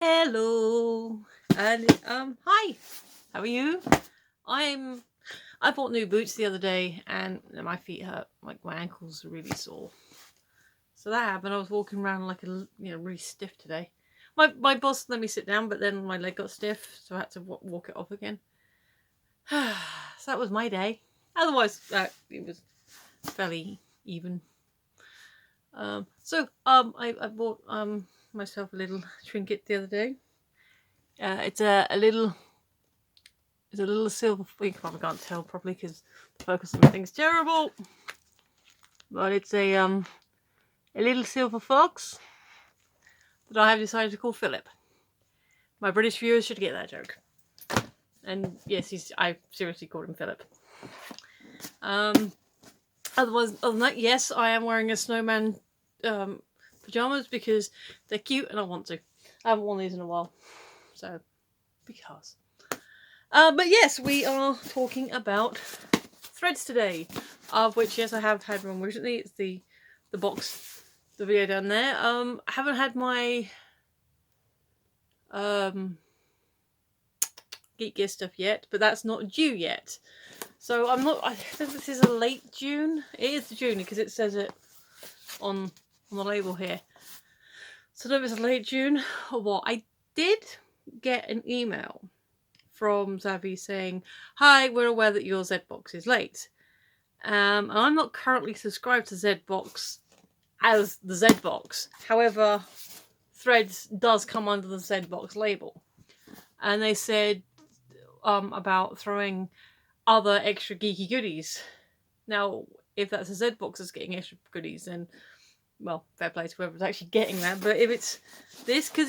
Hello, and hi. How are you? I bought new boots the other day, and my feet hurt. Like my ankles are really sore. So that happened. I was walking around like really stiff today. My boss let me sit down, but then my leg got stiff, so I had to walk it off again. So that was my day. Otherwise, it was fairly even. I bought myself a little trinket the other day. It's a little silver. You probably can't tell properly because the focus on everything's terrible. But it's a little silver fox that I have decided to call Philip. My British viewers should get that joke. And yes, I seriously called him Philip. Other than that, yes, I am wearing a snowman pajamas because they're cute and I want to. I haven't worn these in a while, so because. But yes, we are talking about threads today, of which yes, I have had one recently. It's the box, the video down there. I haven't had my Geek Gear stuff yet, but that's not due yet. So I think this is a late June. It is June because it says it on the label here. So I don't know if it's late June or what. I did get an email from Zavvi saying, "Hi, we're aware that your Z-Box is late." And I'm not currently subscribed to Z-Box as the Z-Box. However, Threads does come under the Z-Box label. And they said about throwing other extra geeky goodies. Now, if that's a Z-Box that's getting extra goodies, then, well, fair play to whoever's actually getting that. But if it's this, because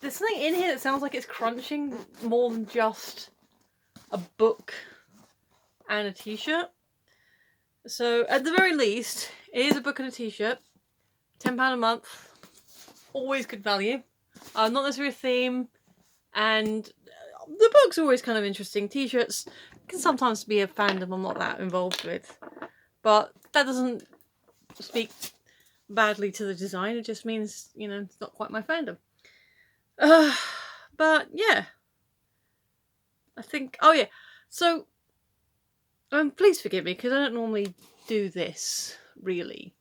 there's something in here that sounds like it's crunching more than just a book and a t-shirt. So, at the very least, it is a book and a t-shirt. £10 a month. Always good value. Not necessarily a theme. And the book's always kind of interesting. T-shirts can sometimes be a fandom I'm not that involved with. But that doesn't speak badly to the design. It just means, it's not quite my fandom. But yeah. I think, oh yeah. So, please forgive me because I don't normally do this, really.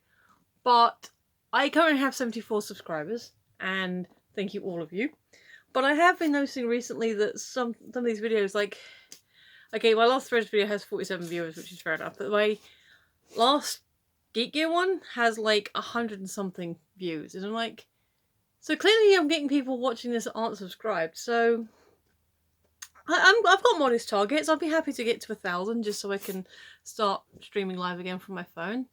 But I currently have 74 subscribers, and thank you all of you. But I have been noticing recently that some of these videos, like, okay, my last Threads video has 47 viewers, which is fair enough, but my last Geek Gear one has like 100 and something views, and I'm like, so clearly I'm getting people watching this that aren't subscribed, so I've got modest targets. I'll be happy to get to 1,000 just so I can start streaming live again from my phone.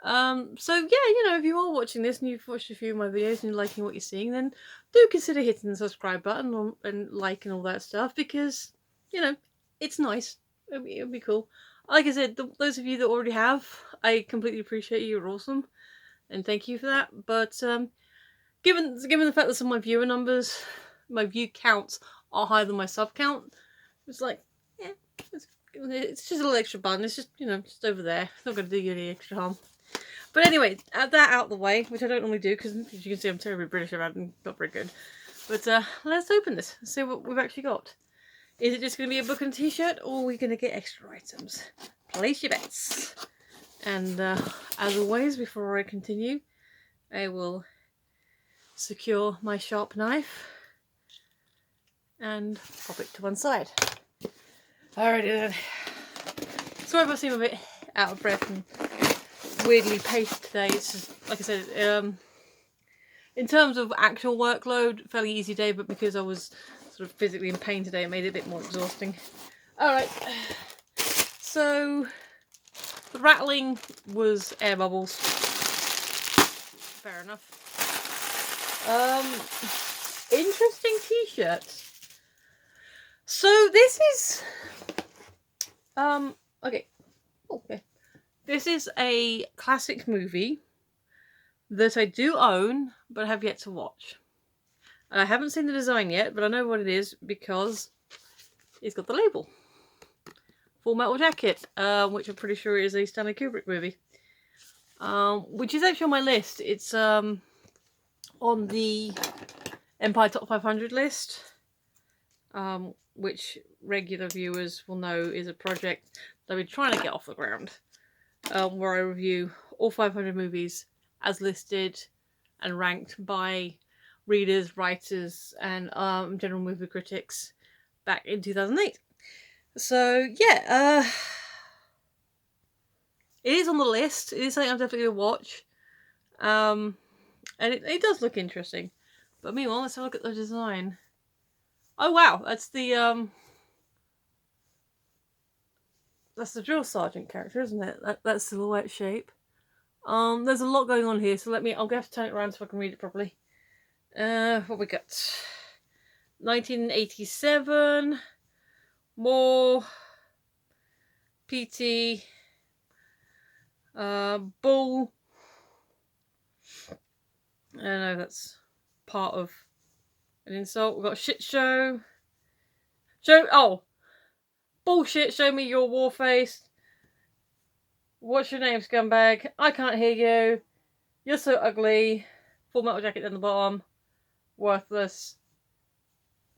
So yeah, if you are watching this and you've watched a few of my videos and you're liking what you're seeing, then do consider hitting the subscribe button and liking all that stuff because, it's nice. It'd be cool. Like I said, those of you that already have, I completely appreciate you. You're awesome. And thank you for that. But, given the fact that some of my viewer numbers, my view counts are higher than my sub count, it's like, yeah, it's just a little extra button. It's just, just over there. It's not going to do you any extra harm. But anyway, that out the way, which I don't normally do because, as you can see, I'm terribly British about it and not very good. But let's open this and see what we've actually got. Is it just going to be a book and a t-shirt, or are we going to get extra items? Place your bets. And as always, before I continue, I will secure my sharp knife and pop it to one side. Alrighty then. Sorry if I seem a bit out of breath and weirdly paced today. It's just, like I said, in terms of actual workload, fairly easy day, but because I was sort of physically in pain today, it made it a bit more exhausting. Alright, so the rattling was air bubbles. Fair enough. Interesting t-shirt. So this is, okay. This is a classic movie that I do own, but have yet to watch. I haven't seen the design yet, but I know what it is because it's got the label. Full Metal Jacket, which I'm pretty sure is a Stanley Kubrick movie. Which is actually on my list. It's on the Empire Top 500 list, which regular viewers will know is a project that I've been trying to get off the ground, where I review all 500 movies as listed and ranked by readers, writers, and general movie critics back in 2008. So yeah, it is on the list. It is something I'm definitely going to watch. And it does look interesting. But meanwhile, let's have a look at the design. Oh wow, that's the drill sergeant character, isn't it? That silhouette shape. There's a lot going on here, so I'll have to turn it around so I can read it properly. What we got? 1987. More. PT. Bull. I know that's part of an insult. We've got a shit show. Bullshit, show me your war face. What's your name, scumbag? I can't hear you. You're so ugly. Full Metal Jacket down the bottom. Worthless.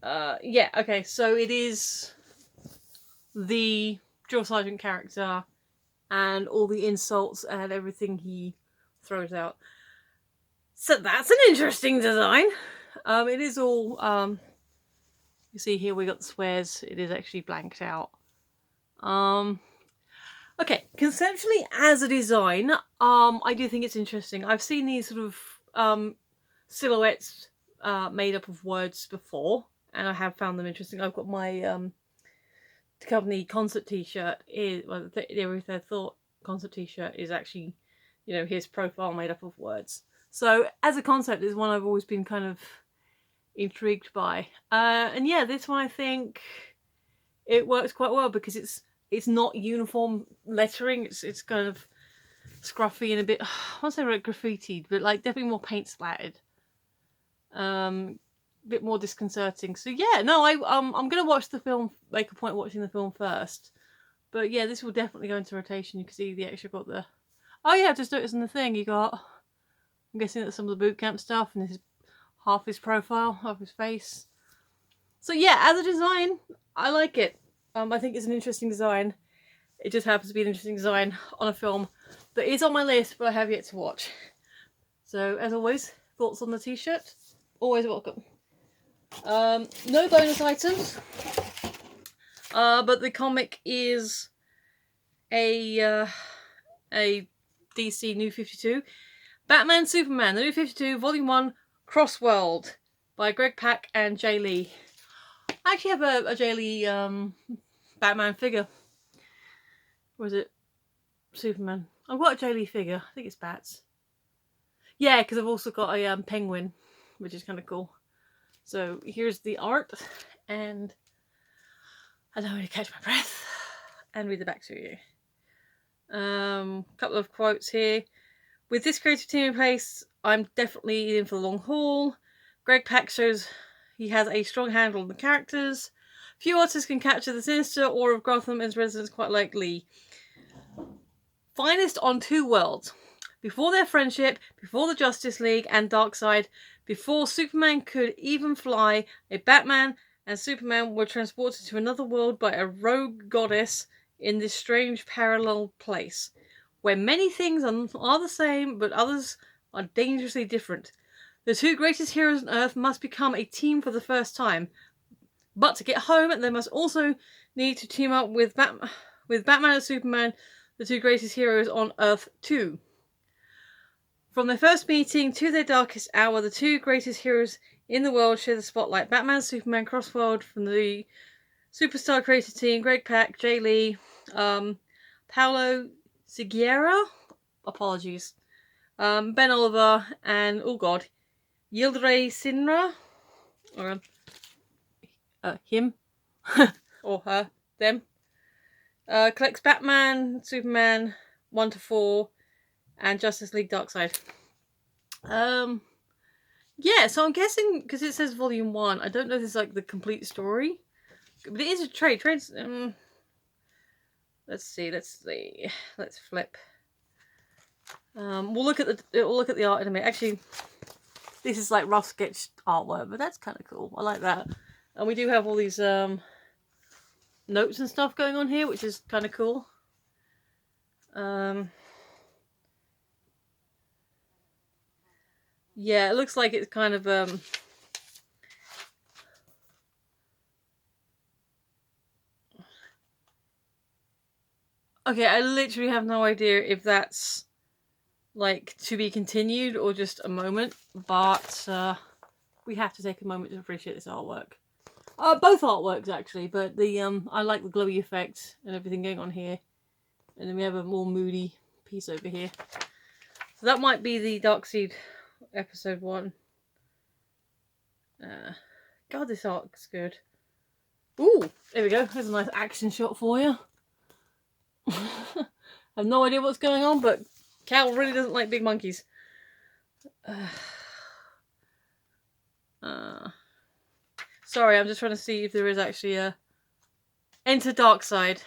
Yeah, okay, so it is the drill sergeant character and all the insults and everything he throws out. So that's an interesting design. It is all, you see here we got the squares. It is actually blanked out. Okay, conceptually as a design, I do think it's interesting. I've seen these sort of silhouettes made up of words before, and I have found them interesting. I've got my company concert t-shirt. The Everything Thought concert t-shirt is actually, his profile made up of words. So as a concept, is one I've always been kind of intrigued by. And yeah, this one I think it works quite well because it's not uniform lettering. It's kind of scruffy and a bit, I won't say like graffitied, but like definitely more paint splattered. A bit more disconcerting. So yeah, no, I'm gonna watch the film. Make a point of watching the film first. But yeah, this will definitely go into rotation. You can see the extra got the. Oh yeah, just noticing the thing you got. I'm guessing that's some of the boot camp stuff, and this is half his profile, half his face. So yeah, as a design, I like it. I think it's an interesting design. It just happens to be an interesting design on a film that is on my list, but I have yet to watch. So as always, thoughts on the t-shirt? Always welcome. No bonus items, but the comic is a DC New 52. Batman Superman, the New 52, Volume 1, Crossworld by Greg Pak and Jay Lee. I actually have a Jay Lee Batman figure. Or is it Superman? I've got a Jay Lee figure. I think it's Bats. Yeah, because I've also got a penguin, which is kind of cool. So here's the art, and I don't really catch my breath and read the back to you. Couple of quotes here. With this creative team in place, I'm definitely in for the long haul. Greg Pak shows he has a strong handle on the characters. Few artists can capture the sinister aura of Gotham and its residents quite like Lee. Finest on two worlds. Before their friendship, before the Justice League and Darkseid, before Superman could even fly, a Batman and Superman were transported to another world by a rogue goddess in this strange parallel place, where many things are the same, but others are dangerously different. The two greatest heroes on Earth must become a team for the first time. But to get home, they must also need to team up with Batman and Superman, the two greatest heroes on Earth too. From their first meeting to their darkest hour, the two greatest heroes in the world share the spotlight. Batman, Superman, Crossworld from the Superstar creative team, Greg Pak, Jay Lee, Paolo Ziguera, apologies, Ben Oliver, and, oh god, Yildiray Sinra, or him, or her, them, collects Batman, Superman, 1 to 4, and Justice League Darkseid. Yeah, so I'm guessing, because it says Volume 1, I don't know if it's like the complete story, but it is a trade. Trades, let's see, let's flip. We'll look at the art in a minute. Actually, this is like rough sketch artwork, but that's kind of cool. I like that. And we do have all these notes and stuff going on here, which is kind of cool. Yeah, it looks like it's kind of okay, I literally have no idea if that's like to be continued or just a moment, but we have to take a moment to appreciate this artwork. Both artworks actually, but the I like the glowy effect and everything going on here, and then we have a more moody piece over here. So that might be the Darkseid episode 1. God, this art's good. Ooh, there we go. There's a nice action shot for you. I have no idea what's going on, but Cal really doesn't like big monkeys. Sorry, I'm just trying to see if there is actually a Enter Darkseid.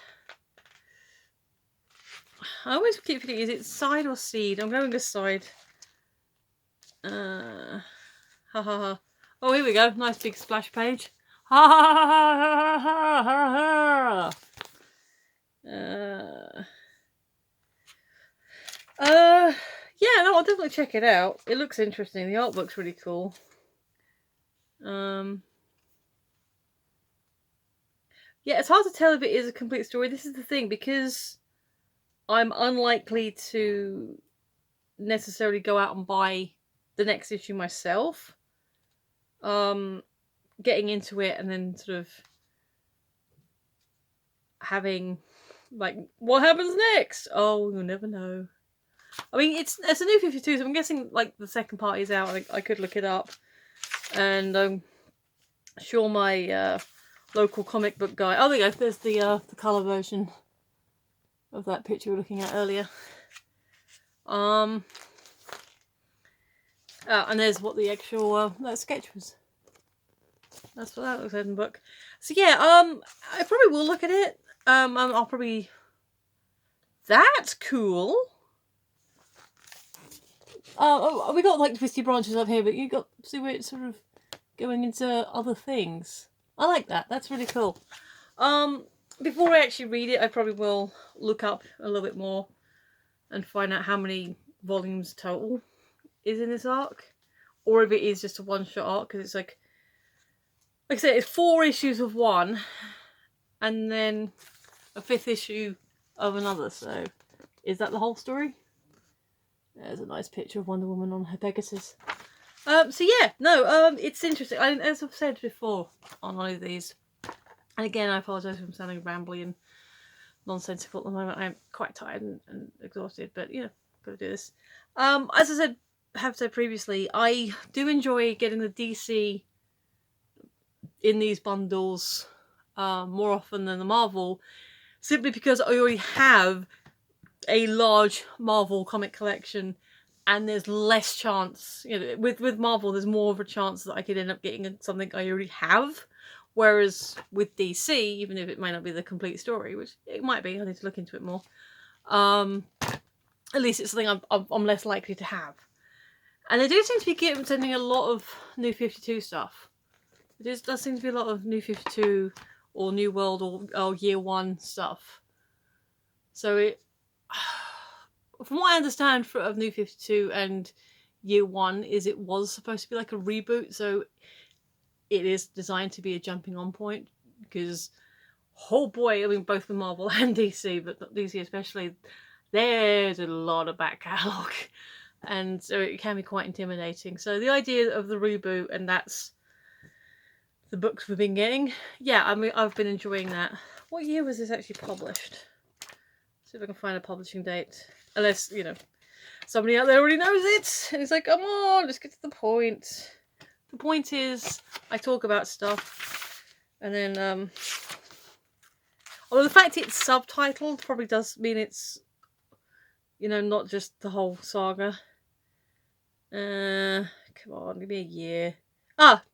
I always keep forgetting, is it side or seed? I'm going with side. Ha ha ha. Oh, here we go. Nice big splash page. Ha ha ha ha ha ha ha. Yeah, no, I'll definitely check it out. It looks interesting. The artwork's really cool. Yeah, it's hard to tell if it is a complete story. This is the thing, because I'm unlikely to necessarily go out and buy the next issue myself. Getting into it and then sort of having like, what happens next? Oh, you'll never know. I mean, it's a new 52, so I'm guessing like the second part is out. I could look it up, and I'm sure my local comic book guy. Oh, there you go. There's the colour version of that picture we were looking at earlier. And there's what the actual that sketch was. That's what that looks like in the book. So yeah, I probably will look at it. I'll probably. That's cool. We got like twisty branches up here, but you got see where it's sort of going into other things. I like that. That's really cool. Before I actually read it, I probably will look up a little bit more and find out how many volumes total is in this arc, or if it is just a one-shot arc, because it's like I said, it's 4 issues of one, and then a 5th issue of another. So, is that the whole story? There's a nice picture of Wonder Woman on her Pegasus. So yeah, no, it's interesting. As I've said before on one of these, and again, I apologise if I'm sounding rambly and nonsensical at the moment. I'm quite tired and exhausted, but you know, gotta do this. As I have said previously, I do enjoy getting the DC in these bundles more often than the Marvel, simply because I already have a large Marvel comic collection, and there's less chance, you know, with Marvel there's more of a chance that I could end up getting something I already have, whereas with DC, even if it might not be the complete story, which it might be, I need to look into it more, at least it's something I'm less likely to have. And they do seem to be sending a lot of New 52 stuff. It does seem to be a lot of New 52 or New World or Year 1 stuff. So it, from what I understand of New 52 and Year 1, is it was supposed to be like a reboot, so it is designed to be a jumping on point, because, oh boy, I mean, both with Marvel and DC, but DC especially, there's a lot of back catalogue, and so it can be quite intimidating. So the idea of the reboot, and that's the books we've been getting, yeah, I mean, I've been enjoying that. What year was this actually published? See if I can find a publishing date. Unless, you know, somebody out there already knows it, and it's like, come on, let's get to the point. The point is, I talk about stuff, and then, although the fact it's subtitled probably does mean it's, you know, not just the whole saga. Come on, give me a year.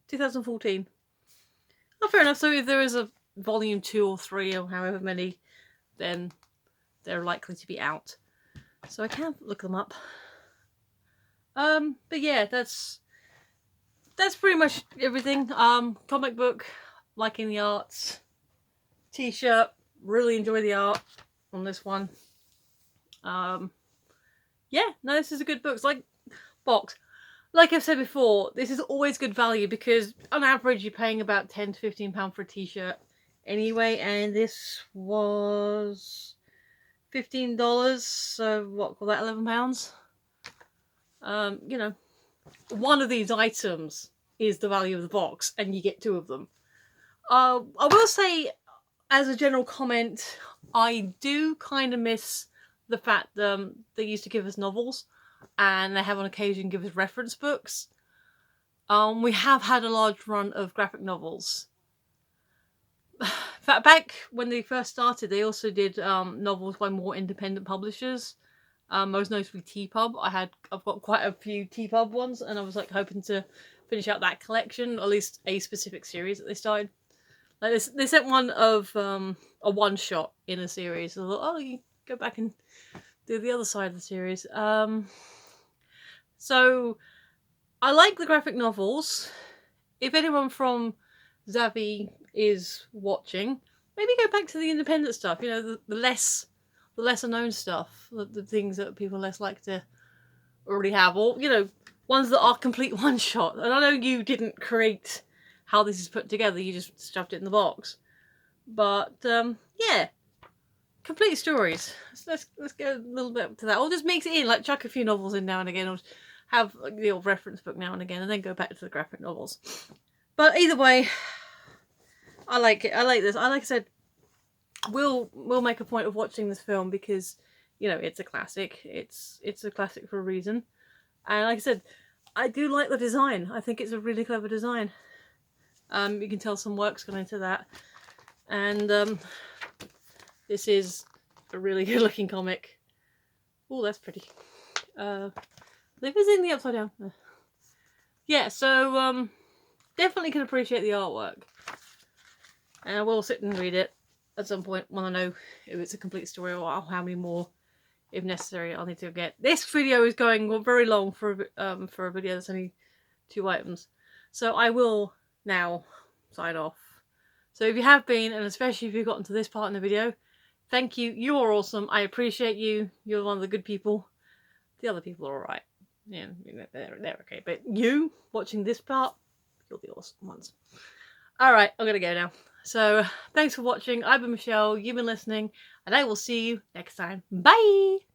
2014. Oh, fair enough. So if there is a volume 2 or 3 or however many, then they're likely to be out. So I can look them up. But yeah, that's that's pretty much everything. Comic book, liking the arts. T-shirt, really enjoy the art on this one. Yeah, no, this is a good book. It's like box. Like I've said before, this is always good value because on average you're paying about £10 to £15 for a t-shirt anyway, and this was $15, so what, call that £11? You know, one of these items is the value of the box, and you get 2 of them. I will say, as a general comment, I do kind of miss the fact that they used to give us novels, and they have on occasion give us reference books. We have had a large run of graphic novels. Back when they first started, they also did novels by more independent publishers. Most notably TPub. I've got quite a few TPub ones, and I was like hoping to finish out that collection, or at least a specific series that they started. Like they sent one of a one shot in a series. So I thought, oh, you go back and do the other side of the series. So I like the graphic novels. If anyone from Zavvi is watching, maybe go back to the independent stuff. You know, the lesser known stuff, the things that people less like to already have, or you know, ones that are complete one shot. And I know you didn't create how this is put together; you just stuffed it in the box. But yeah, complete stories. Let's go a little bit to that, or just mix it in, like chuck a few novels in now and again, or have like, the old reference book now and again, and then go back to the graphic novels. But either way, I like it. I like this. Like I said, we'll make a point of watching this film because, you know, it's a classic. It's a classic for a reason. And like I said, I do like the design. I think it's a really clever design. You can tell some work's gone into that. And this is a really good looking comic. Oh, that's pretty. If it's in the upside down. Yeah, so definitely can appreciate the artwork. And I will sit and read it at some point when I know if it's a complete story or how many more, if necessary, I'll need to get. This video is going very long for a video that's only 2 items. So I will now sign off. So if you have been, and especially if you've gotten to this part in the video, thank you. You are awesome. I appreciate you. You're one of the good people. The other people are alright. Yeah, they're okay. But you, watching this part, you're the awesome ones. Alright, I'm gonna go now. So, thanks for watching. I've been Michelle, you've been listening, and I will see you next time. Bye!